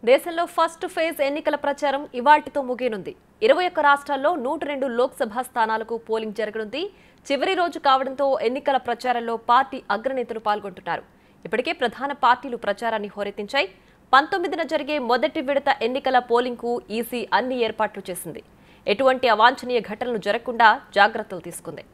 దేశంలో first phase ఎన్నికల ప్రచారం ఇవాల్టితో ముగియనుంది. 21 రాష్ట్రాల్లో 102 లోక్సభ స్థానాలకు పోలింగ్ జరగనుంది. చివరి రోజు కావడంతో ఎన్నికల ప్రచారంలో పార్టీ అగ్రనేతలు పాల్గొంటున్నారు. ఇప్పటికే ప్రధాన పార్టీలు ప్రచారాన్ని హోరెత్తించాయి. 19న జరిగే మొదటి విడత ఎన్నికల పోలింగ్కు ఈసీ అన్ని ఏర్పాట్లు చేసింది. ఎటువంటి అవాంఛనీయ ఘటనలు జరగకుండా జాగ్రత్తలు తీసుకుంది.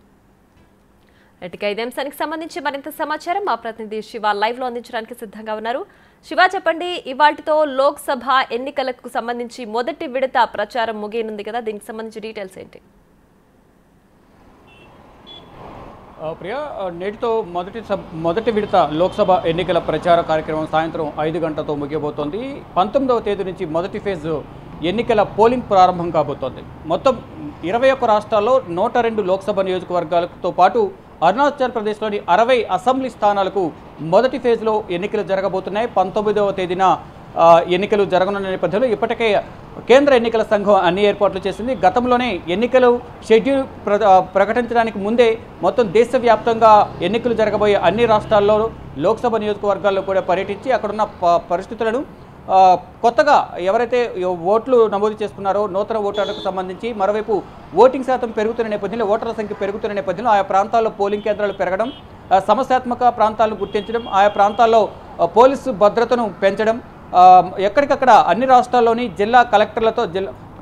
ఇదే అంశానికి సంబంధించి మరింత సమాచారం మా ప్రతినిధి శివ లైవ్ లో అందించడానికి సిద్ధంగా ఉన్నారు. శివ, చెప్పండి, ఇవాల్టితో లోక్సభ ఎన్నికలకు సంబంధించి మొదటి విడత ప్రచారం ముగియనుంది కదా, దీనికి సంబంధించి డీటెయిల్స్ ఏంటి? ప్రియా, నేటితో మొదటి విడత లోక్సభ ఎన్నికల ప్రచార కార్యక్రమం సాయంత్రం 5 గంటలతో ముగియబోతోంది. 19వ తేదీ నుంచి మొదటి ఫేజ్ ఎన్నికల పోలింగ్ ప్రారంభం కాబోతోంది. మొత్తం 21 రాష్ట్రాల్లో 102 లోక్సభ నియోజకవర్గాలతో పాటు అరుణాచల్ ప్రదేశ్లోని 60 అసెంబ్లీ స్థానాలకు మొదటి ఫేజ్లో ఎన్నికలు జరగబోతున్నాయి. 19వ తేదీన ఎన్నికలు జరగనున్న నేపథ్యంలో ఇప్పటికే కేంద్ర ఎన్నికల సంఘం అన్ని ఏర్పాట్లు చేసింది. గతంలోనే ఎన్నికలు షెడ్యూల్ ప్రకటించడానికి ముందే మొత్తం దేశవ్యాప్తంగా ఎన్నికలు జరగబోయే అన్ని రాష్ట్రాల్లో లోక్సభ నియోజకవర్గాల్లో కూడా పర్యటించి అక్కడున్న పరిస్థితులను కొత్తగా ఎవరైతే ఓట్లు నమోదు చేసుకున్నారో నూతన ఓటర్లకు సంబంధించి మరోవైపు ఓటింగ్ శాతం పెరుగుతున్న నేపథ్యంలో ఓటర్ల సంఖ్య పెరుగుతున్న నేపథ్యంలో ఆయా ప్రాంతాల్లో పోలింగ్ కేంద్రాలు పెరగడం, సమస్యాత్మక ప్రాంతాలను గుర్తించడం, ఆయా ప్రాంతాల్లో పోలీసు భద్రతను పెంచడం, ఎక్కడికక్కడ అన్ని రాష్ట్రాల్లోని జిల్లా కలెక్టర్లతో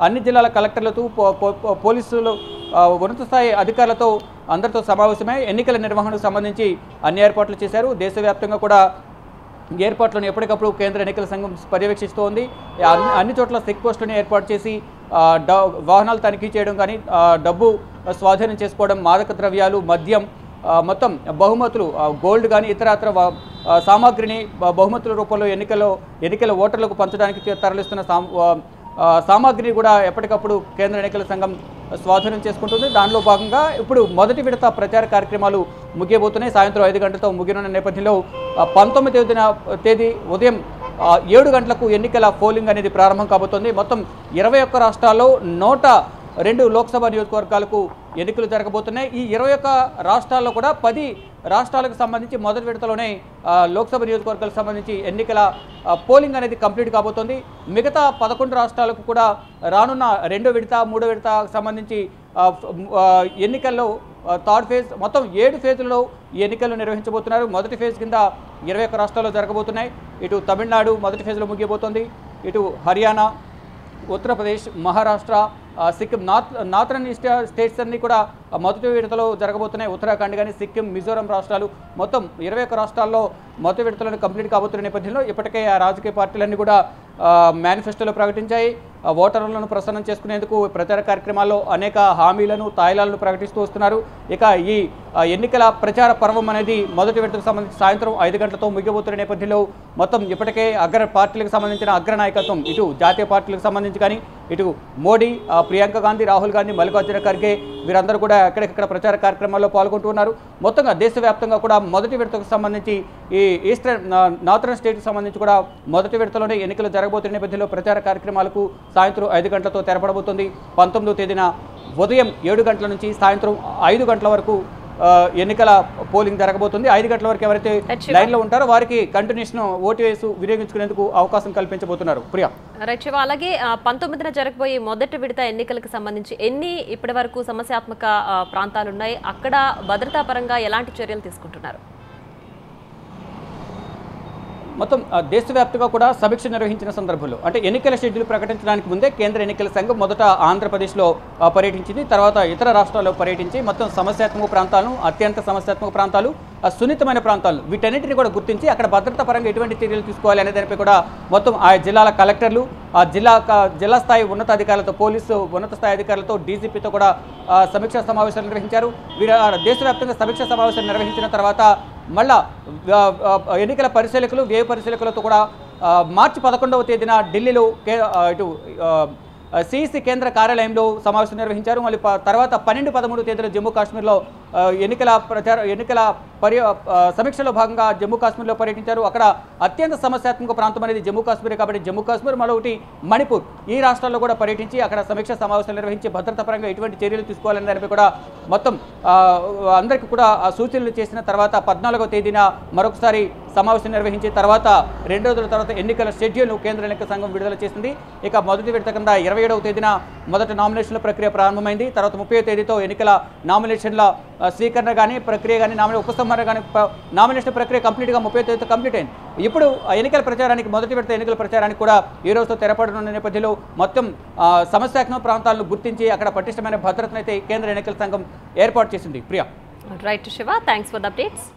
అన్ని జిల్లాల కలెక్టర్లతో పోలీసులు ఉన్నత స్థాయి అధికారులతో అందరితో సమావేశమై ఎన్నికల నిర్వహణకు సంబంధించి అన్ని ఏర్పాట్లు చేశారు. దేశవ్యాప్తంగా కూడా ఏర్పాట్లను ఎప్పటికప్పుడు కేంద్ర ఎన్నికల సంఘం పర్యవేక్షిస్తోంది. అన్ని చోట్ల చెక్ పోస్టులను ఏర్పాటు చేసి వాహనాలు తనిఖీ చేయడం కానీ, డబ్బు స్వాధీనం చేసుకోవడం, మాదక ద్రవ్యాలు, మద్యం, మొత్తం బహుమతులు, గోల్డ్ కానీ ఇతరత్ర సామాగ్రిని బహుమతుల రూపంలో ఎన్నికల ఓటర్లకు పంచడానికి తరలిస్తున్న సామాగ్రిని కూడా ఎప్పటికప్పుడు కేంద్ర ఎన్నికల సంఘం స్వాధీనం చేసుకుంటుంది. దానిలో భాగంగా ఇప్పుడు మొదటి విడత ప్రచార కార్యక్రమాలు ముగియబోతున్నాయి. సాయంత్రం 5 గంటలతో ముగియనున్న నేపథ్యంలో 19వ తేదీ ఉదయం 7 గంటలకు ఎన్నికల పోలింగ్ అనేది ప్రారంభం కాబోతోంది. మొత్తం 21 రాష్ట్రాల్లో 102 లోక్సభ నియోజకవర్గాలకు ఎన్నికలు జరగబోతున్నాయి. ఈ 21 రాష్ట్రాల్లో కూడా 10 రాష్ట్రాలకు సంబంధించి మొదటి విడతలోనే లోక్సభ నియోజకవర్గాలకు సంబంధించి ఎన్నికల పోలింగ్ అనేది కంప్లీట్ కాబోతోంది. మిగతా 11 రాష్ట్రాలకు కూడా రానున్న 2వ విడత 3వ విడత సంబంధించి ఎన్నికల్లో థర్డ్ ఫేజ్ మొత్తం 7 ఫేజ్లలో ఈ ఎన్నికలు నిర్వహించబోతున్నారు. మొదటి ఫేజ్ కింద 21 రాష్ట్రాల్లో జరగబోతున్నాయి. ఇటు తమిళనాడు మొదటి ఫేజ్లో ముగియబోతోంది. ఇటు హర్యానా, ఉత్తరప్రదేశ్, మహారాష్ట్ర, సిక్కిం, నార్థన్ స్టేట్స్ అన్నీ కూడా మొదటి విడతలో జరగబోతున్నాయి. ఉత్తరాఖండ్ కానీ, సిక్కిం, మిజోరం రాష్ట్రాలు మొత్తం 21 రాష్ట్రాల్లో మొదటి విడతలను కంప్లీట్ కాబోతున్న నేపథ్యంలో ఇప్పటికే ఆ రాజకీయ పార్టీలన్నీ కూడా మేనిఫెస్టోలో ప్రకటించాయి. ఓటర్లను ప్రసన్నం చేసుకునేందుకు ప్రచార కార్యక్రమాల్లో అనేక హామీలను, తాయిలాలను ప్రకటిస్తూ వస్తున్నారు. ఇక ఈ ఎన్నికల ప్రచార పర్వం అనేది మొదటి విడతకు సంబంధించి సాయంత్రం 5 గంటలతో ముగియబోతున్న నేపథ్యంలో మొత్తం ఇప్పటికే అగ్ర పార్టీలకు సంబంధించిన అగ్రనాయకత్వం ఇటు జాతీయ పార్టీలకు సంబంధించి కానీ, ఇటు మోడీ, ప్రియాంక గాంధీ, రాహుల్ గాంధీ, మల్లికార్జున ఖర్గే వీరందరూ కూడా ఎక్కడెక్కడ ప్రచార కార్యక్రమాల్లో పాల్గొంటున్నారు. మొత్తంగా దేశవ్యాప్తంగా కూడా మొదటి విడతకు సంబంధించి ఈ నార్థన్ స్టేట్కి సంబంధించి కూడా మొదటి విడతలోనే ఎన్నికలు జరగబోతున్న నేపథ్యంలో ప్రచార కార్యక్రమాలకు సాయంత్రం 5 గంటలతో తెరపడబోతుంది. 19వ తేదీన ఉదయం 7 గంటల నుంచి సాయంత్రం 5 గంటల వరకు ఎన్నికల పోలింగ్ జరగబోతుంది. 5 గంటల వరకు ఎవరైతే లైన్లో ఉంటారో వారికి కంటిన్యూషన్ ఓటు వేసి వినియోగించుకునేందుకు అవకాశం కల్పించబోతున్నారు. ప్రియా, రైట్ శివ, అలాగే 19న జరగబోయే మొదటి విడత ఎన్నికలకు సంబంధించి ఎన్ని ఇప్పటి వరకు సమస్యాత్మక ప్రాంతాలు ఉన్నాయి, అక్కడ భద్రతా పరంగా ఎలాంటి చర్యలు తీసుకుంటున్నారు? మొత్తం దేశవ్యాప్తంగా కూడా సమీక్ష నిర్వహించిన సందర్భంలో అంటే ఎన్నికల షెడ్యూల్ ప్రకటించడానికి ముందే కేంద్ర ఎన్నికల సంఘం మొదట ఆంధ్రప్రదేశ్లో పర్యటించింది. తర్వాత ఇతర రాష్ట్రాల్లో పర్యటించి మొత్తం సమస్యాత్మక ప్రాంతాలను, అత్యంత సమస్యాత్మక ప్రాంతాలు, సున్నితమైన ప్రాంతాలు వీటన్నిటిని కూడా గుర్తించి అక్కడ భద్రతా పరంగా ఎటువంటి చర్యలు తీసుకోవాలి అనే దానిపై కూడా మొత్తం ఆ జిల్లాల కలెక్టర్లు, ఆ జిల్లా స్థాయి ఉన్నతాధికారులతో, పోలీసు ఉన్నత స్థాయి అధికారులతో, డీజీపీతో కూడా సమీక్షా సమావేశాలు నిర్వహించారు. దేశవ్యాప్తంగా సమీక్షా సమావేశాలు నిర్వహించిన తర్వాత మళ్ళా ఎన్నికల పరిశీలకులు, వ్యయ పరిశీలకులతో కూడా మార్చి 11వ తేదీన ఢిల్లీలో ఇటు సిఈసి కేంద్ర కార్యాలయంలో సమావేశం నిర్వహించారు. మళ్ళీ తర్వాత 12, 13 తేదీన జమ్మూ కాశ్మీర్లో ఎన్నికల సమీక్షలో భాగంగా జమ్మూ కాశ్మీర్లో పర్యటించారు. అక్కడ అత్యంత సమస్యాత్మక ప్రాంతం అనేది జమ్మూ కాశ్మీర్ కాబట్టి జమ్మూ కాశ్మీర్ మరొకటి మణిపూర్ ఈ రాష్ట్రాల్లో కూడా పర్యటించి అక్కడ సమీక్ష సమావేశాలు నిర్వహించి భద్రతా పరంగా ఎటువంటి చర్యలు తీసుకోవాలనే దానిపై కూడా మొత్తం అందరికీ కూడా సూచనలు చేసిన తర్వాత 14వ తేదీన మరొకసారి సమావేశం నిర్వహించి తర్వాత 2 రోజుల తర్వాత ఎన్నికల షెడ్యూల్ను కేంద్ర ఎన్నికల సంఘం విడుదల చేసింది. ఇక మొదటి విడత కింద 27వ తేదీన మొదటి నామినేషన్ల ప్రక్రియ ప్రారంభమైంది. తర్వాత 30వ తేదీతో ఎన్నికల నామినేషన్ల స్వీకరణ కానీ ప్రక్రియ కానీ ఉపసంహరణ కానీ నామినేషన్ ప్రక్రియ కంప్లీట్గా 30వ తేదీతో కంప్లీట్ అయింది. ఇప్పుడు ఎన్నికల ప్రచారానికి మొదటి విడత ఎన్నికల ప్రచారానికి కూడా ఈ రోజుతో తెరపడనున్న నేపథ్యంలో మొత్తం సమస్యాత్మక ప్రాంతాలను గుర్తించి అక్కడ పటిష్టమైన భద్రతను అయితే కేంద్ర ఎన్నికల సంఘం ఏర్పాటు చేసింది. Priya. Right Shiva, thanks for the updates.